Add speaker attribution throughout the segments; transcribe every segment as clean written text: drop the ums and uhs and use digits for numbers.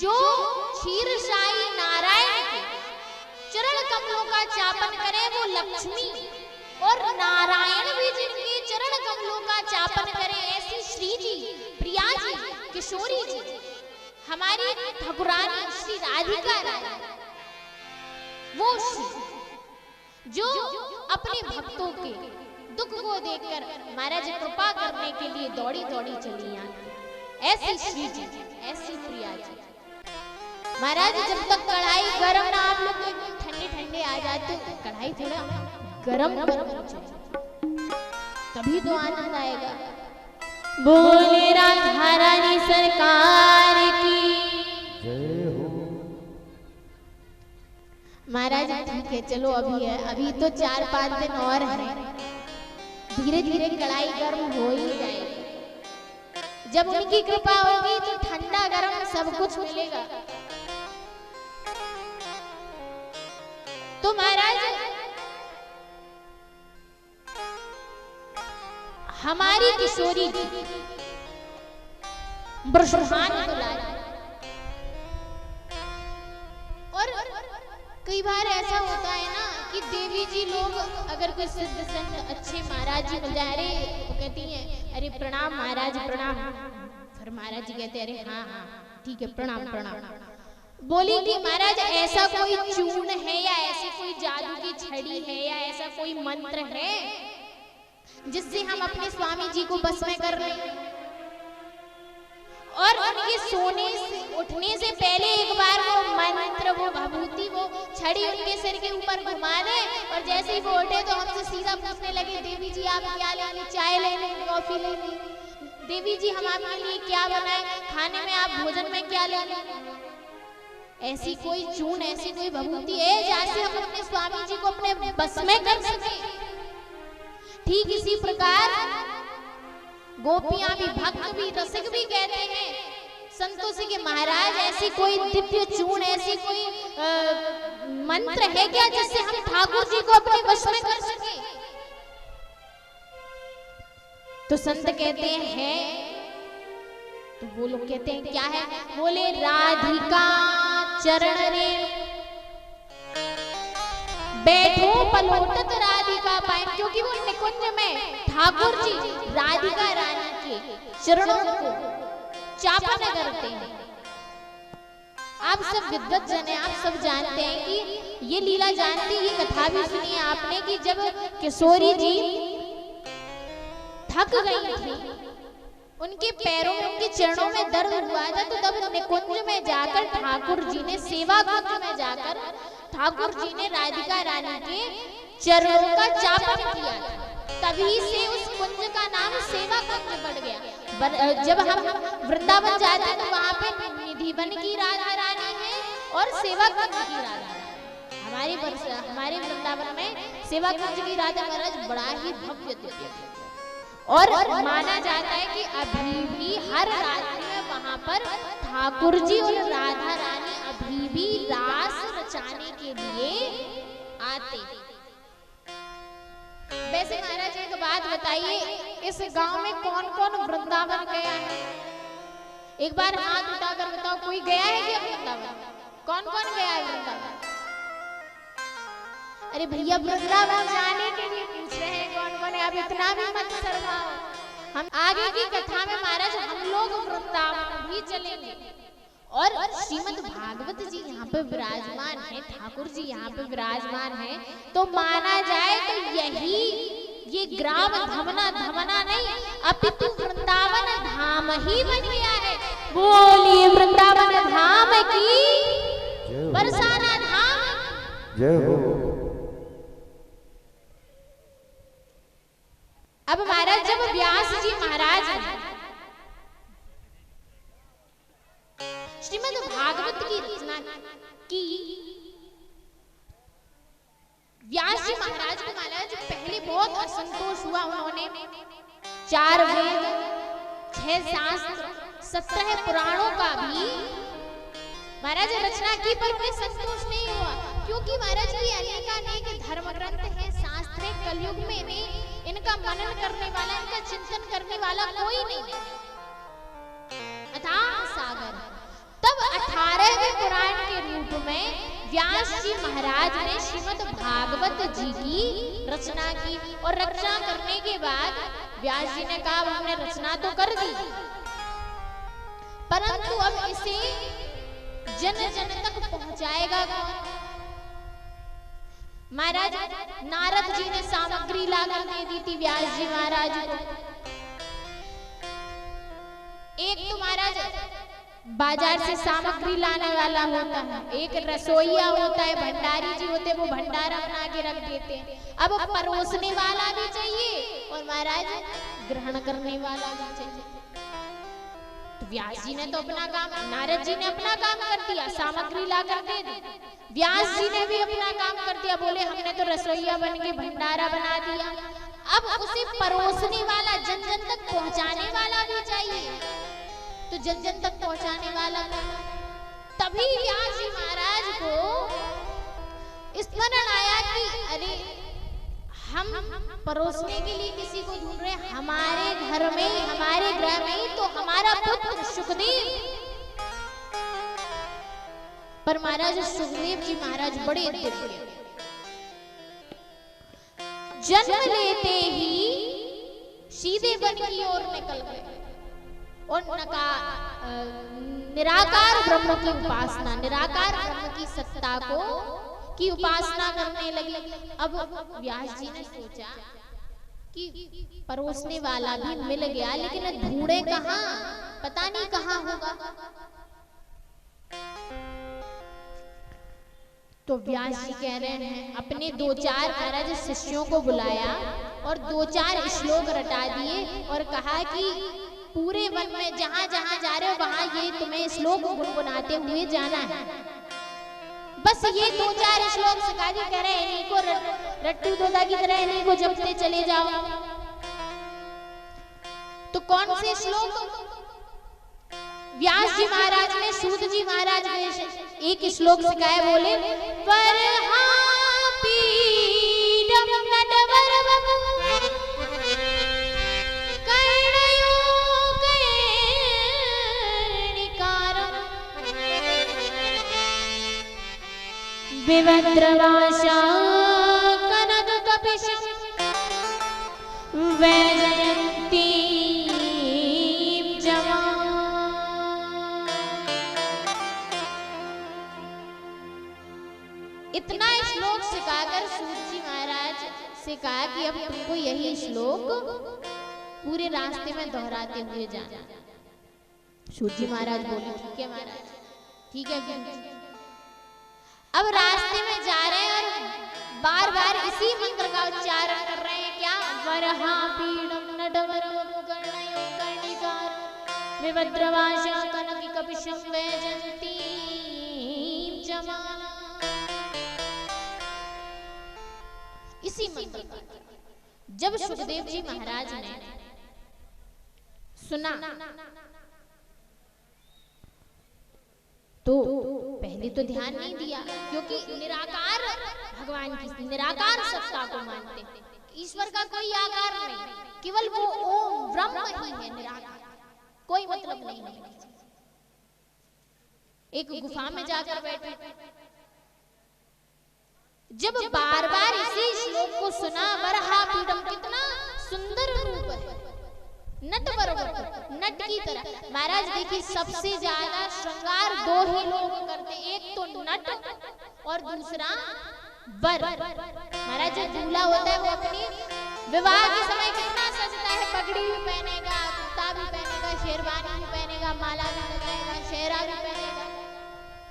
Speaker 1: जो क्षीरसाई नारायण के चरण कमलों का चापन करे वो लक्ष्मी, और नारायण भी जिनके चरण कमलों का चापन करे ऐसी श्री जी, प्रिया जी, किशोरी जी, हमारी ठाकुरानी श्री राधिका रानी, वो श्री जो अपने भक्तों के दुख को देखकर महाराज कृपा करने के लिए दौड़ी दौड़ी चली आती, ऐसी श्री जी, ऐसी प्रिया जी। महाराज जब तक कढ़ाई गरम ना, आप लोग ठंडे ठंडे आ जाते, कढ़ाई थोड़ा गरम गरम तभी तो आनंद आएगा। बोले राधा रानी सरकार की जय हो। महाराज ठीक है, चलो अभी है, अभी तो 4-5 दिन और है, धीरे धीरे कढ़ाई गर्म हो ही जाएगी। जब उनकी कृपा होगी तो ठंडा गर्म सब कुछ मिलेगा। तो महाराज हमारी किशोरी जी ब्रजभान दुलारी, और कई बार ऐसा होता है ना कि देवी जी लोग अगर कोई सिद्ध संत अच्छे महाराज जी मिल जाए, अरे वो कहती हैं अरे प्रणाम महाराज प्रणाम, फिर महाराज जी कहते हैं अरे हाँ हाँ ठीक है प्रणाम प्रणाम। बोली कि महाराज ऐसा कोई चूर्ण है या ऐसी कोई जादू की छड़ी है या ऐसा कोई मंत्र है जिससे हम अपने स्वामी जी को बस में कर लें, और उनके सोने से उठने से पहले एक बार वो मंत्र, वो भभूति, वो छड़ी उनके सिर के ऊपर घुमा दे, और जैसे ही वो उठे तो हमसे सीधा पूछने लगे देवी जी आप क्या लेंगे, चाय लेंगे, कॉफी लेंगे, देवी जी हम आपके लिए क्या बनाए, खाने में आप भोजन में क्या लेंगे। ऐसी कोई चूर्ण, ऐसी कोई भभूति है जैसे हम अपने स्वामी जी को अपने बस में कर सके। ठीक इसी प्रकार गोपियां भी, भक्त भी, रसिक भी कहते हैं संतों से कि महाराज ऐसी कोई दिव्य चूर्ण, ऐसी कोई मंत्र है क्या जिससे हम ठाकुर जी को अपने वश में कर सके। तो संत कहते हैं, तो वो लोग कहते हैं क्या है, बोले राधिका चरण रे बैठो पलोटत राधिका पाए, क्योंकि वो निकुंज में ठाकुर जी राधिका रानी के चरणों को चापन करते हैं। आप सब विद्वत जन हैं, आप सब जानते हैं कि ये लीला जानते, ये कथा भी सुनी है आपने कि जब किशोरी जी थक गई थी, उनके पैरों में, उनके चरणों में दर्द हुआ था, तो तब निकुंज में जाकर ठाकुर जी ने, सेवा कुंज में जाकर ठाकुर जी ने राधिका रानी के चरणों का चापन किया, तभी से उस कुंज का नाम सेवा कुंज पड़ गया। जब हम वृंदावन जाते हैं तो वहाँ पे निधिवन की राधा रानी है और सेवा कुंज की राधा रानी। हमारे वृंदावन में सेवा कुंज की राधा महाराज बड़ा ही भव्य दिव्य, और माना जाता है कि अभी भी हर रात्रि में वहां पर ठाकुर जी और राधा रानी अभी भी रास रचाने के लिए आते। वैसे महाराज एक बात बताइए, इस गांव में कौन कौन वृंदावन गया है? एक बार हाथ उठाकर बताओ, कोई गया है क्या वृंदावन? कौन कौन गया है वृंदावन? अरे भैया वृंदावन जाने के लिए पूछ रहे हैं कौन कौन है, आप इतना भी मत शर्माओ। हम आगे की कथा में महाराज हम लोग वृंदावन भी चलेंगे, और श्रीमद् भागवत जी यहाँ पे विराजमान है, ठाकुर जी यहाँ पे विराजमान है, तो माना जाए तो यही ये ग्राम धमना धमना नहीं अपितु वृंदावन धाम ही बन गया है। बोलिए वृंदावन धाम की, बरसाना धाम
Speaker 2: जय हो।
Speaker 1: अब महाराज जब व्यास जी महाराज श्रीमद् भागवत की रचना की, व्यास जी महाराज को महाराज पहले बहुत असंतोष हुआ। उन्होंने 4 वेद, 6 शास्त्र, 17 पुराणों का भी महाराज रचना की, पर उन्हें संतोष नहीं हुआ, क्योंकि महाराज की अनेक धर्म ग्रंथ हैं, शास्त्र है, कलयुग में इनका मनन करने वाला, इनका चिंतन करने वाला कोई नहीं, अथाह सागर। तब 18 में व्यास जी महाराज ने श्रीमद् भागवत जी की रचना की और रचना करने के बाद व्यास जी ने कहा हमने रचना तो कर दी, परंतु अब इसे जन जन तक पहुंचाएगा कौन? महाराज नारद जी ने सामग्री लाकर दे दी थी व्यास जी महाराज को। एक तो महाराज बाजार से सामग्री लाने वाला होता है, एक रसोईया होता है, भंडारी जी होते हैं, वो भंडारा बना के रख देते हैं। अब परोसने वाला भी चाहिए और महाराज ग्रहण करने वाला भी चाहिए। तो व्यास जी ने तो अपना काम, नारद जी ने अपना काम कर दिया, सामग्री लाकर दे दी। व्यास जी ने भी अपना काम कर दिया, बोले हमने तो रसोईया बन के भंडारा बना दिया। अब उसे परोसने वाला, जन जन तक पहुंचाने वाला भी चाहिए। तो जन जन तक पहुंचाने वाला था, तभी व्यास जी महाराज को स्मरण आया कि अरे हम परोसने के लिए किसी को ढूंढ रहे, हमारे घर में ही, हमारे गृह में ही तो हमारा पुत्र सुखदेव। पर महाराज सुखदेव जी महाराज बड़े दिव्य, जन्म लेते ही सीधे वन की ओर निकल गए और निराकार ब्रह्म की उपासना, निराकार ब्रह्म की सत्ता की उपासना करने लगे। अब व्यास जी ने सोचा कि परोसने वाला भी मिल गया, लेकिन ढूंढे कहाँ, पता नहीं कहाँ होगा। तो व्यास जी कह रहे हैं अपने 2-4 महाराज शिष्यों को बुलाया और 2-4 श्लोक रटा दिए और कहा कि पूरे वन में जहां जहां जा रहे हो वहां ये तुम्हें श्लोक गुनगुनाते हुए जाना है। बस ये 2-4 श्लोक सिखा जी कह रहे इन्हीं को रट्टू तोता की तरह इन्हीं को जपते चले जाओ। तो कौन से श्लोक? व्यास जी महाराज ने सूत जी महाराज ने एक श्लोक सिखाया, बोले विवद्रवाशा कनक कपिशं वैजयन्ती जमा। इतना श्लोक सिखाकर सूत जी महाराज से कहा कि अब तुमको यही श्लोक पूरे रास्ते में दोहराते हुए जाना। सूत जी महाराज बोले ठीक है महाराज, ठीक है। अब रास्ते में जा रहे हैं और बार बार इसी मंत्र का उच्चारण कर रहे हैं, क्या? वरहा पीडम नटवरो कर्णयो कर्णिकार विवद्रवाशा कनकी कपिशं वैजयन्ती जमाना। इसी मंत्र का जब सुखदेव जी महाराज ने सुना तो पहले तो ध्यान नहीं दिया, क्योंकि निराकार भगवान की निराकार सत्ता को मानते, ईश्वर का कोई आकार नहीं, केवल वो ओम ब्रह्म ही है, निराकार, कोई मतलब नहीं है। एक गुफा में जाकर बैठे, जब बार बार इसी श्लोक को सुना, वरहा पीडम, कितना सुंदर रूप है, नटवर नट की तरह। महाराज देखिए सबसे ज्यादा श्रृंगार 2 ही लोग करते, एक तो नट और दूसरा वर। महाराज जो दूल्हा होता है वो अपनी विवाह के समय कितना सजता है, पगड़ी भी पहनेगा, कुर्ता भी पहनेगा, शेरवानी भी पहनेगा, माला भी लगाएगा, शेरा भी पहनेगा,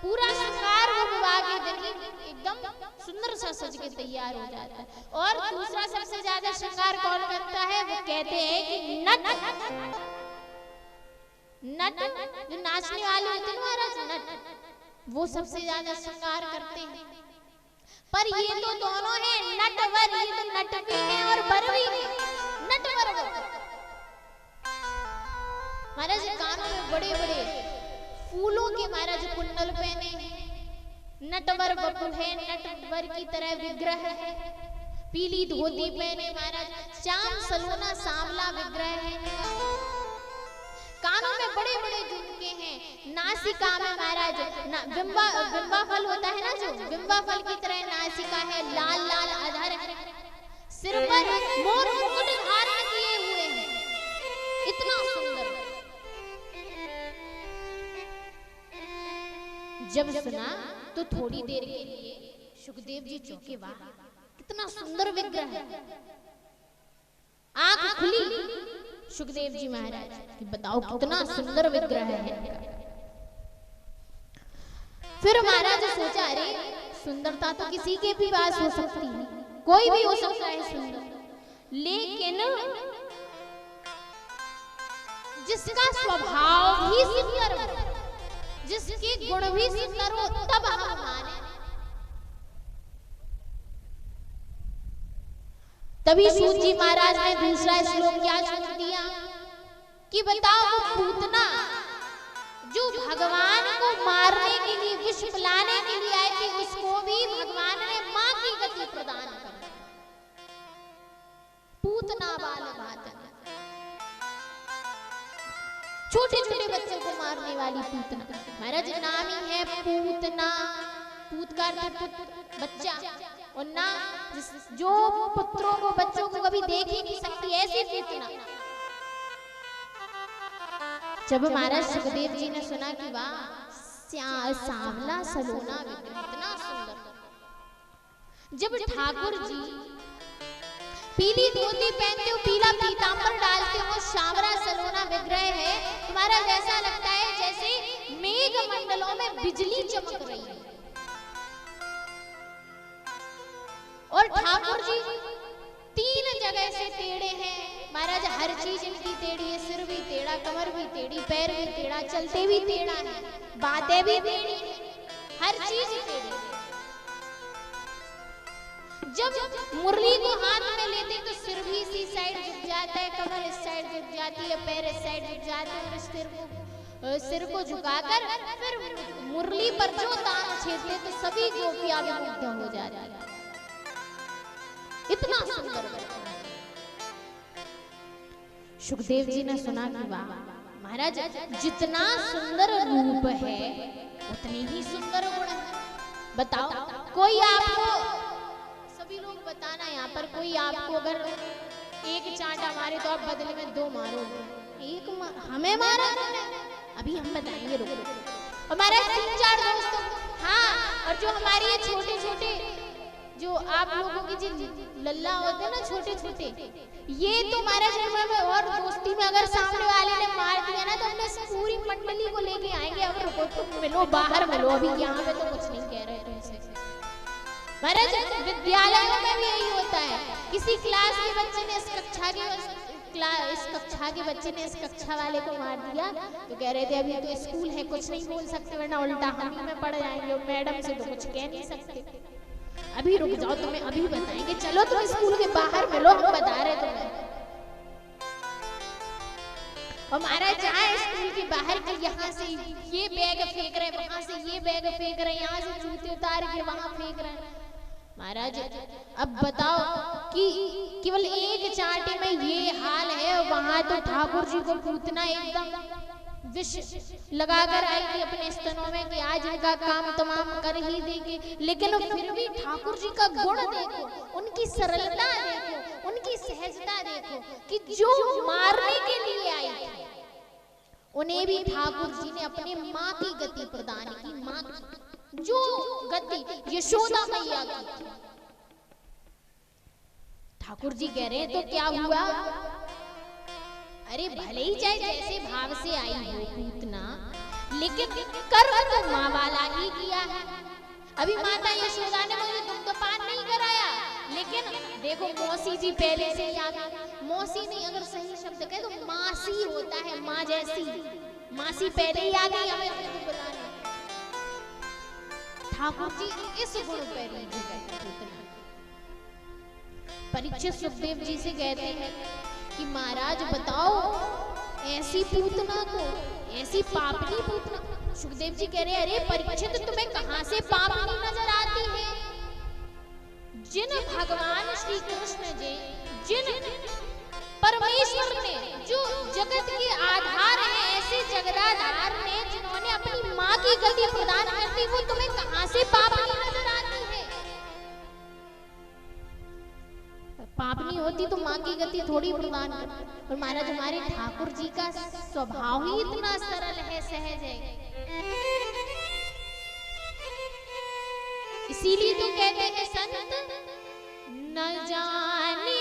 Speaker 1: पूरा श्रृंगार वो विवाह के दिन एकदम सुंदर सा सज के तैयार हो जाता है। और दूसरा सबसे ज्यादा श्रृंगार कौन करता है? वो कहते हैं कि नट, नट जो नाचने वाले होते हैं महाराज, नट, वो सबसे ज्यादा श्रृंगार करते हैं। पर ये तो दोनों हैं नटवर, ये तो नट भी है और वर भी है, नटवर। महाराज कानों में बड़े बड़े फूलों के महाराज कुंडल पहने हैं, नटवर बपू है, नटवर की तरह विग्रह है, पीली धोती पहने महाराज, श्याम सलोना सांवला विग्रह है, कानों में बड़े बड़े झुमके हैं, नासिका में महाराज बिंबा फल होता है ना, जो बिंबा फल की तरह नासिका है, लाल लाल अधर है, सिर पर मोर मुकुट धारण किए हुए हैं, इतना सुंदर। जब सुना तो थोड़ी देर के लिए सुखदेव जी चौंके, वाह कितना सुंदर विग्रह है। आंख खुली सुखदेव जी महाराज कि बताओ कितना सुंदर विग्रह है। फिर महाराज सोचा, अरे सुंदरता तो किसी के भी पास हो सकती है, कोई भी हो सकता है सुंदर, लेकिन जिसका स्वभाव भी सुंदर हो, जिसके गुण भी सुंदर हो, तब हम माने। तभी सूत जी महाराज ने दूसरा श्लोक क्या छोड़ दिया कि बताओ वो पूतना जो भगवान को मारने के लिए, विष पिलाने के लिए आई थी, उसको भी भगवान ने मां की गति प्रदान कर दी। पूतना बाल घातक, छोटे छोटे बच्चों को मारने वाली पूतना। महाराज नाम ही है पूतना, पूत का बच्चा, और ना जो पुत्रों को, बच्चों को कभी देख ही नहीं सकती, ऐसी पूतना। जब महाराज सुखदेव जी ने सुना कि वाह सांवला सलोना विग्रह इतना सुंदर, जब ठाकुर जी पीली धोती पहनते हो, पीला पीतांबर डालते हो, सांवला सलोना विग्रह है, तुम्हारा ऐसा लगता है जैसे मेघ मंडलों में बिजली चमक रही है। और ठाकुर जी 3 जगह से टेढ़े हैं महाराज, हर चीज इनकी टेढ़ी है, सिर भी टेढ़ा, कमर भी टेढ़ी, पैर भी टेढ़ा, चलते भी टेढ़ा है, बातें भी टेढ़ी, हर चीज टेढ़ी। जब मुरली को हाथ में लेते तो सिर भी इसी साइड झुक जाता है, कमर इस साइड झुक जाती है, पैर इस साइड झुक जाते हैं, और सिर को झुकाकर फिर मुरली पर जो तान छेदते तो सभी गोपियां विमुग्ध हो जाती है। इतना सुंदर बच्चा। सुखदेव जी ने सुना कि वाह महाराज जितना सुंदर रूप है उतनी ही सुंदर गुण है। बताओ कोई आपको, सभी लोग बताना यहाँ पर, कोई आपको अगर एक चांटा मारे तो आप बदले में 2 मारोगे, हमें मारा अभी हम बताएंगे, रुको। और हमारे 3-4 दोस्तों, हाँ, और जो हमारे ये छोटे छोटे जो आप लोगों की जो लल्ला होते हैं ना, छोटे छोटे, ये तो हमारे जन्म में और दोस्ती में अगर सामने वाले ने मार दिया ना तो हमने पूरी मंडली को लेके आएंगे, अब रुको तुम मिलो, बाहर मिलो, अभी यहाँ पे तो कुछ नहीं कह रहे तुमसे। महाराज विद्यालयों में भी यही होता है, किसी क्लास के बच्चे ने इस कक्षा के बच्चे ने इस कक्षा वाले को मार दिया तो कह रहे थे अभी तो स्कूल है, कुछ नहीं बोल सकते, वरना उल्टा हम ही में पड़ जाएंगे, और मैडम से तो कुछ कह नहीं सकते। अभी रुक जाओ, तुम्हें अभी बताएंगे, चलो तुम स्कूल के बाहर मिलो, हम बता रहे तुम्हें। और महाराज जहाँ स्कूल के बाहर के, यहाँ से ये बैग फेंक रहे, वहां से ये बैग फेंक रहे, यहाँ से जूते उतार के वहां फेंक रहे। महाराज अब बताओ कि केवल एक चांटे में ये हाल है, वहां तो ठाकुर जी को पूतना एकदम विष लगाकर आई थी अपने स्तनों में कि आज इनका काम तमाम कर ही देंगे, लेकिन फिर भी ठाकुर जी का गुण देखो, उनकी सरलता देखो, उनकी सहजता देखो कि जो मारने के लिए आई थी उन्हें भी ठाकुर जी ने अपने माँ की गति प्रदान की, माँ जो गति यशोदा मैया की। ठाकुर जी कह रहे हैं तो क्या हुआ, अरे भले ही चाहे जैसे भाव से आई हो पूतना, लेकिन कर्म तो माँ वाला ही किया है। अभी माता यशोदा ने मुझे दुग्धपान नहीं कराया, लेकिन देखो मौसी जी पहले से ही आ गई। मौसी नहीं, अगर सही शब्द कहे तो मासी होता है, माँ जैसी, मासी पहले ही आ गई हमें दूध पिलाने। ठाकुर जी इस गुण पर रीझ गए। परीक्षित सुखदेव जी से कहते हैं कि महाराज बताओ ऐसी पूतना को, ऐसी पापनी पूतना। सुखदेव जी कह रहे हैं अरे परीक्षित तुम्हें कहां से पापनी नजर आती है? जिन भगवान श्री कृष्ण जी, जिन परमेश्वर ने, जो जगत के आधार है, ऐसे जगदाधार ने जिन्होंने अपनी माँ की गति प्रदान करती, वो तुम्हें कहाँ से पापनी नजर आती है? पापनी होती तो माँ की गति थोड़ी प्रदान करती। और महाराज हमारे ठाकुर जी का स्वभाव ही इतना सरल है, सहज है, इसीलिए तो कहते हैं संत न जाने